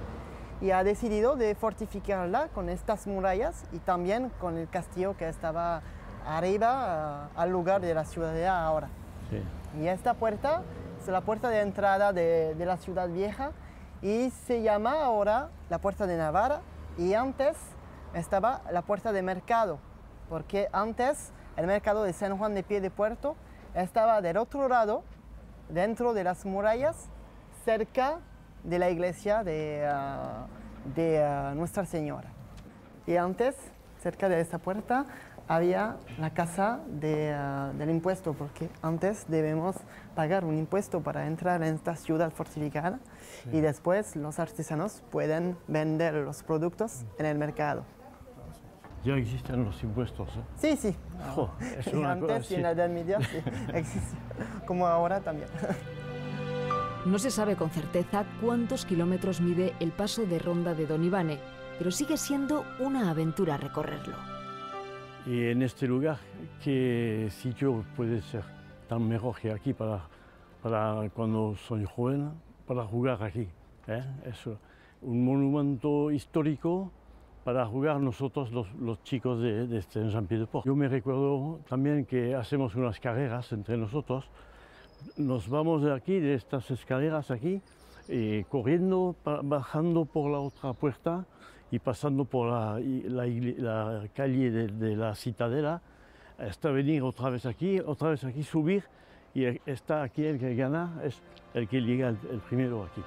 y ha decidido de fortificarla con estas murallas y también con el castillo que estaba arriba al lugar de la ciudadela ahora. Sí. Y esta puerta es la puerta de entrada de la ciudad vieja y se llama ahora la puerta de Navarra y antes estaba la puerta de mercado, porque antes el mercado de San Juan de Piedepuerto estaba del otro lado, dentro de las murallas, cerca de la iglesia de Nuestra Señora. Y antes, cerca de esta puerta, había la casa del impuesto, porque antes debemos pagar un impuesto para entrar en esta ciudad fortificada y después los artesanos pueden vender los productos en el mercado. Ya existen los impuestos, ¿eh? Sí, sí. Jo, es una antes cosa, y sí. en la Edad Media sí, existe, como ahora también. No se sabe con certeza cuántos kilómetros mide el paso de ronda de Don Ivane, pero sigue siendo una aventura recorrerlo. Y en este lugar, ¿qué sitio puede ser tan mejor que aquí para cuando soy joven, para jugar aquí? Es un monumento histórico para jugar nosotros los chicos de Saint-Pied-de-Port. Yo me recuerdo también que hacemos unas carreras entre nosotros. Nos vamos de aquí, de estas escaleras aquí, corriendo, bajando por la otra puerta y pasando por la calle de la Citadela, hasta venir otra vez aquí, subir, y está aquí el que gana, es el que llega el primero aquí.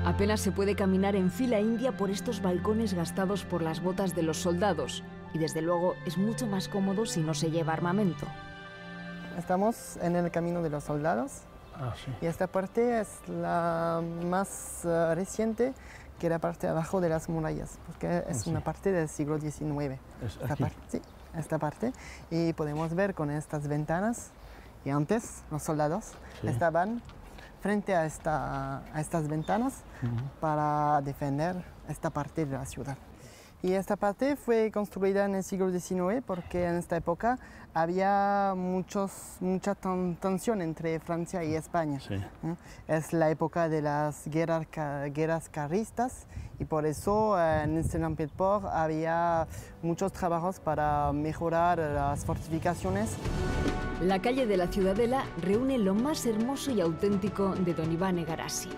Apenas se puede caminar en fila india por estos balcones gastados por las botas de los soldados, y desde luego es mucho más cómodo si no se lleva armamento. Estamos en el camino de los soldados. Sí. Y esta parte es la más reciente que la parte de abajo de las murallas, porque es una parte del siglo XIX. Sí, esta parte. Y podemos ver con estas ventanas, y antes los soldados estaban frente a estas ventanas para defender esta parte de la ciudad. Y esta parte fue construida en el siglo XIX porque en esta época había mucha tensión entre Francia y España. Sí. Es la época de las guerras carlistas y por eso en Saint-Pied-de-Port había muchos trabajos para mejorar las fortificaciones. La calle de la Ciudadela reúne lo más hermoso y auténtico de Don Ivane Garassi.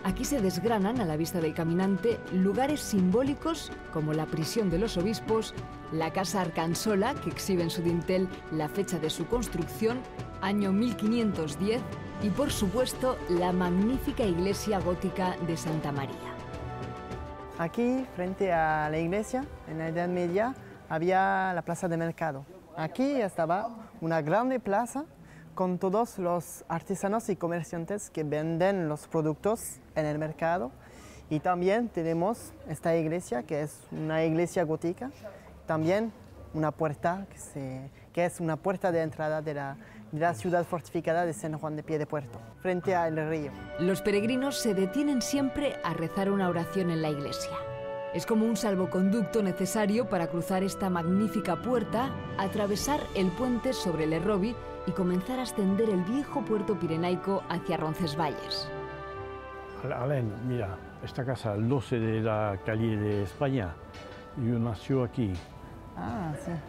Aquí se desgranan a la vista del caminante lugares simbólicos como la prisión de los obispos, la casa Arcansola, que exhibe en su dintel la fecha de su construcción, año 1510, y por supuesto la magnífica iglesia gótica de Santa María. Aquí, frente a la iglesia, en la Edad Media, había la plaza de mercado. Aquí estaba una grande plaza con todos los artesanos y comerciantes que venden los productos en el mercado. Y también tenemos esta iglesia, que es una iglesia gótica, también una puerta, que es una puerta de entrada de la ciudad fortificada de San Juan de Piedepuerto, frente al río. Los peregrinos se detienen siempre a rezar una oración en la iglesia. Es como un salvoconducto necesario para cruzar esta magnífica puerta, atravesar el puente sobre el Errobi y comenzar a ascender el viejo puerto pirenaico hacia Roncesvalles. Alain, mira, esta casa, el 12 de la calle de España, yo nació aquí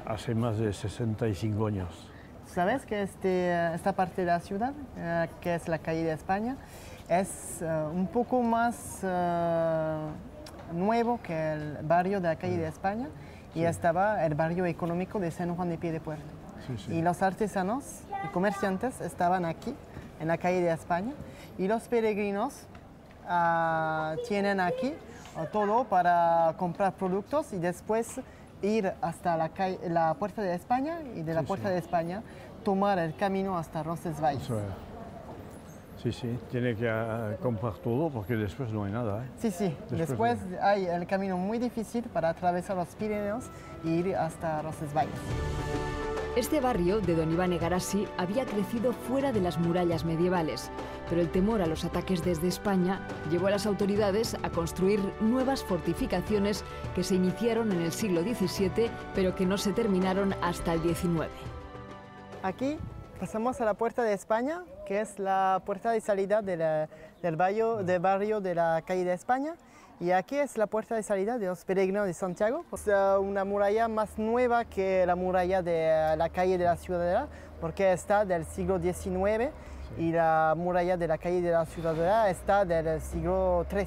hace más de 65 años. ¿Sabes que esta parte de la ciudad, que es la calle de España, es un poco más nuevo que el barrio de la calle de España? Y estaba el barrio económico de San Juan de Piedepuerto. Y los artesanos y comerciantes estaban aquí, en la calle de España, y los peregrinos tienen aquí todo para comprar productos y después ir hasta la puerta de España y de la puerta de España tomar el camino hasta Roncesvalles. Sí, sí, tiene que comprar todo porque después no hay nada. Sí, sí, después hay el camino muy difícil para atravesar los Pirineos e ir hasta Roncesvalles. Este barrio de Don Iván Egarasi había crecido fuera de las murallas medievales, pero el temor a los ataques desde España llevó a las autoridades a construir nuevas fortificaciones que se iniciaron en el siglo XVII, pero que no se terminaron hasta el XIX. Aquí pasamos a la Puerta de España, que es la puerta de salida del barrio de la calle de España. Y aquí es la puerta de salida de los peregrinos de Santiago. Es una muralla más nueva que la muralla de la calle de la Ciudadela, porque está del siglo XIX y la muralla de la calle de la Ciudadela está del siglo XIII.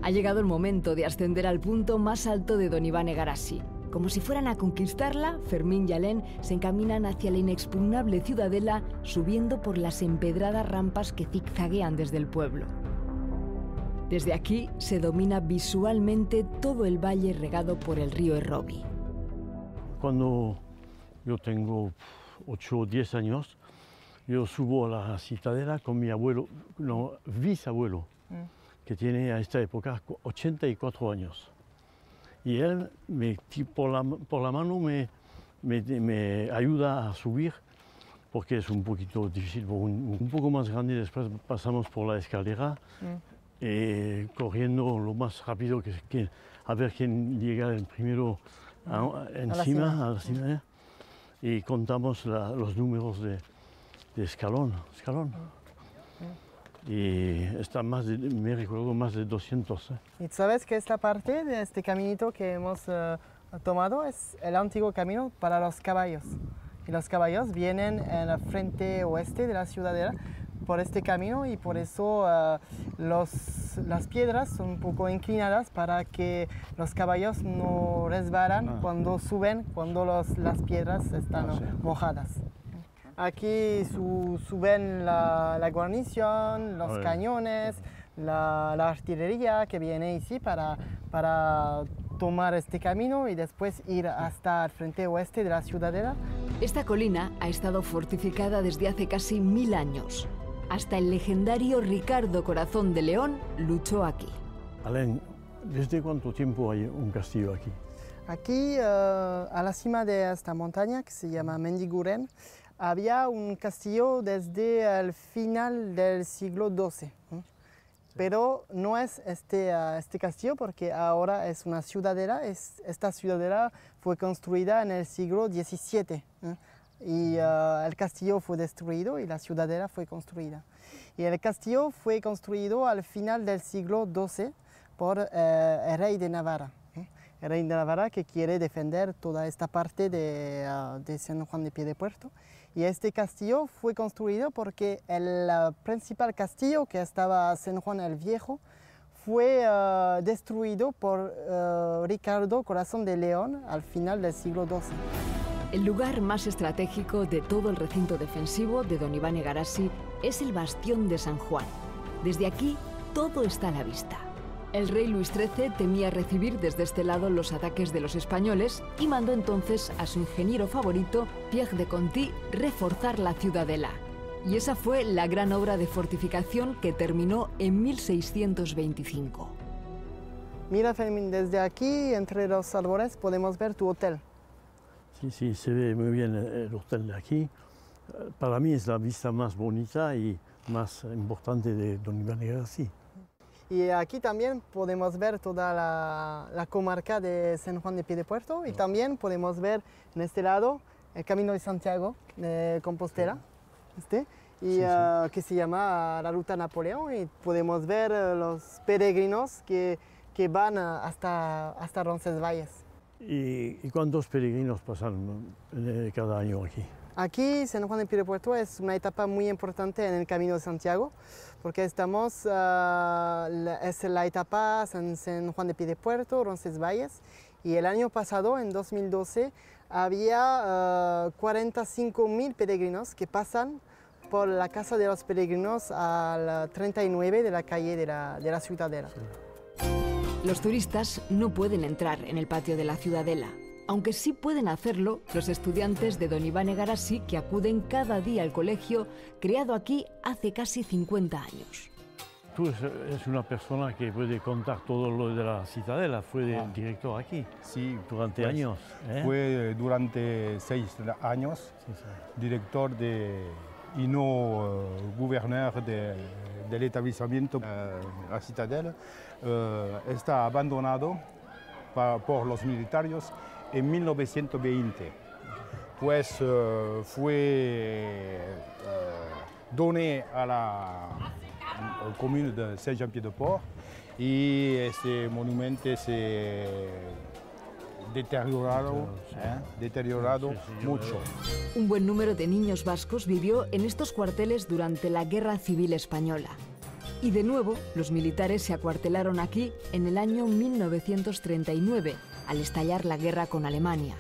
Ha llegado el momento de ascender al punto más alto de Don Iván Egarasi. Como si fueran a conquistarla, Fermín y Alain se encaminan hacia la inexpugnable Ciudadela, subiendo por las empedradas rampas que zigzaguean desde el pueblo. Desde aquí se domina visualmente todo el valle regado por el río Errobi. Cuando yo tengo 8 o 10 años, yo subo a la Ciudadela con mi abuelo, no, bisabuelo, que tiene a esta época 84 años. Y él por la mano me ayuda a subir, porque es un poquito difícil, un poco más grande. Después pasamos por la escalera, corriendo lo más rápido que a ver quién llega el primero encima, a la cima, y contamos los números de escalón. Y está me recuerdo, más de 200. ¿Y sabes que esta parte de este caminito que hemos tomado es el antiguo camino para los caballos? Y los caballos vienen en la frente oeste de la Ciudadela por este camino y por eso las piedras son un poco inclinadas para que los caballos no resbalan cuando suben, cuando las piedras están mojadas. Aquí suben la guarnición, los cañones, la artillería que viene ici para tomar este camino y después ir hasta el frente oeste de la Ciudadela. Esta colina ha estado fortificada desde hace casi 1000 años. Hasta el legendario Ricardo Corazón de León luchó aquí. Alain, ¿desde cuánto tiempo hay un castillo aquí? Aquí, a la cima de esta montaña que se llama Mendiguren, había un castillo desde el final del siglo XII. Pero no es este castillo porque ahora es una ciudadela. Esta ciudadela fue construida en el siglo XVII. Y el castillo fue destruido y la ciudadela fue construida. Y el castillo fue construido al final del siglo XII por el rey de Navarra. El rey de Navarra que quiere defender toda esta parte de San Juan de Piedepuerto. Y este castillo fue construido porque el principal castillo que estaba San Juan el Viejo fue destruido por Ricardo Corazón de León al final del siglo XII. El lugar más estratégico de todo el recinto defensivo de Don Iván Egarasi es el Bastión de San Juan. Desde aquí todo está a la vista. El rey Luis XIII temía recibir desde este lado los ataques de los españoles y mandó entonces a su ingeniero favorito, Pierre de Conti, reforzar la ciudadela. Y esa fue la gran obra de fortificación que terminó en 1625. Mira, Fermín, desde aquí, entre los árboles, podemos ver tu hotel. Sí, se ve muy bien el hotel de aquí. Para mí es la vista más bonita y más importante de Don Iván Egarasi. Y aquí también podemos ver toda la comarca de San Juan de Piedepuerto y también podemos ver en este lado el Camino de Santiago de Compostela, que se llama la Ruta Napoleón, y podemos ver los peregrinos que van hasta Roncesvalles. ¿Y cuántos peregrinos pasan cada año aquí? Aquí, San Juan de Piedepuerto es una etapa muy importante en el Camino de Santiago, porque es la etapa San Juan de Piedepuerto, Roncesvalles, y el año pasado, en 2012, había 45.000 peregrinos que pasan por la Casa de los Peregrinos al 39 de la calle de la Ciudadela. Los turistas no pueden entrar en el patio de la Ciudadela, aunque sí pueden hacerlo los estudiantes de Don Iván Egarassi, que acuden cada día al colegio, creado aquí hace casi 50 años. Tú es una persona que puede contar todo lo de la Citadela, fue director aquí durante años. Fue durante 6 años director y no gobernador del establecimiento. La Citadela está abandonado por los militares en 1920. Pues fue doné a la commune de Saint-Jean-Pied-de-Port y ese monumento se deteriorado mucho. Un buen número de niños vascos vivió en estos cuarteles durante la Guerra Civil Española. Y de nuevo, los militares se acuartelaron aquí en el año 1939, al estallar la guerra con Alemania.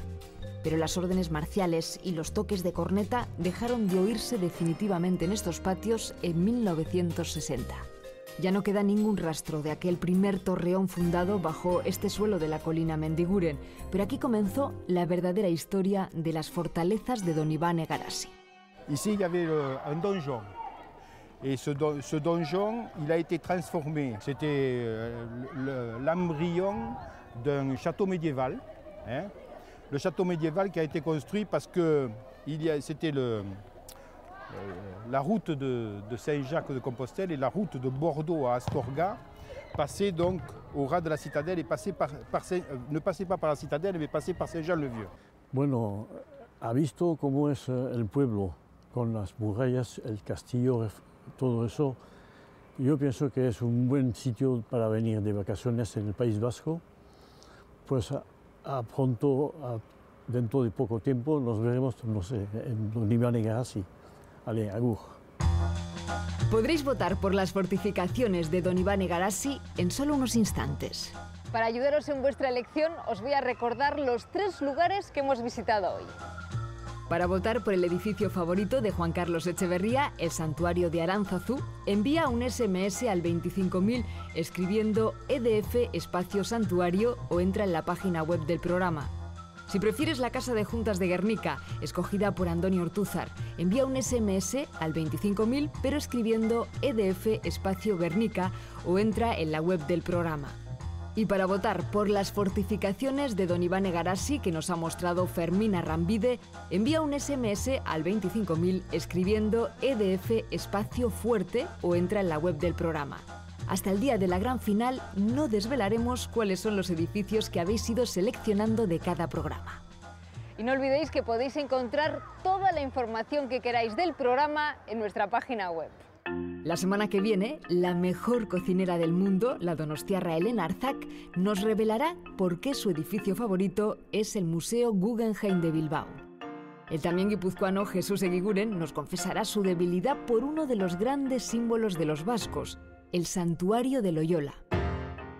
Pero las órdenes marciales y los toques de corneta dejaron de oírse definitivamente en estos patios en 1960. Ya no queda ningún rastro de aquel primer torreón fundado bajo este suelo de la colina Mendiguren, pero aquí comenzó la verdadera historia de las fortalezas de Don Iván Egarassi. Ici, il y avait un donjon. Et ce donjon, il a été transformé. C'était l'embryon d'un château médiéval. Le château médiéval qui a été construit parce que c'était la route de Saint-Jacques-de-Compostelle et la route de Bordeaux à Astorga passait donc au ras de la citadelle et ne passait pas par la citadelle mais passait par Saint-Jean-le-Vieux. Bueno, ha visto cómo es el pueblo con las murallas, el castillo, todo eso. Yo pienso que es un buen sitio para venir de vacaciones en el País Vasco. Pues dentro de poco tiempo nos veremos, no sé, en Don Iván Egarassi. Allez, agur. Podréis votar por las fortificaciones de Don Iván Egarassi en solo unos instantes. Para ayudaros en vuestra elección, os voy a recordar los 3 lugares que hemos visitado hoy. Para votar por el edificio favorito de Juan Carlos Echeverría, el santuario de Aránzazu, envía un SMS al 25.000 escribiendo EDF espacio santuario o entra en la página web del programa. Si prefieres la Casa de Juntas de Guernica, escogida por Andoni Ortúzar, envía un SMS al 25.000 pero escribiendo EDF espacio Guernica o entra en la web del programa. Y para votar por las fortificaciones de Don Iván Egarassi que nos ha mostrado Fermín Arrambide, envía un SMS al 25.000 escribiendo EDF espacio fuerte o entra en la web del programa. Hasta el día de la gran final no desvelaremos cuáles son los edificios que habéis ido seleccionando de cada programa. Y no olvidéis que podéis encontrar toda la información que queráis del programa en nuestra página web. La semana que viene, la mejor cocinera del mundo, la donostiarra Elena Arzac, nos revelará por qué su edificio favorito es el Museo Guggenheim de Bilbao. El también guipuzcoano Jesús Eguiguren nos confesará su debilidad por uno de los grandes símbolos de los vascos, el Santuario de Loyola.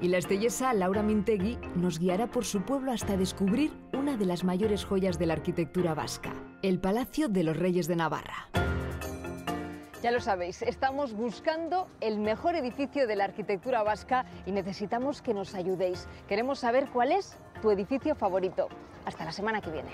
Y la estellesa Laura Mintegui nos guiará por su pueblo hasta descubrir una de las mayores joyas de la arquitectura vasca, el Palacio de los Reyes de Navarra. Ya lo sabéis, estamos buscando el mejor edificio de la arquitectura vasca y necesitamos que nos ayudéis. Queremos saber cuál es tu edificio favorito. Hasta la semana que viene.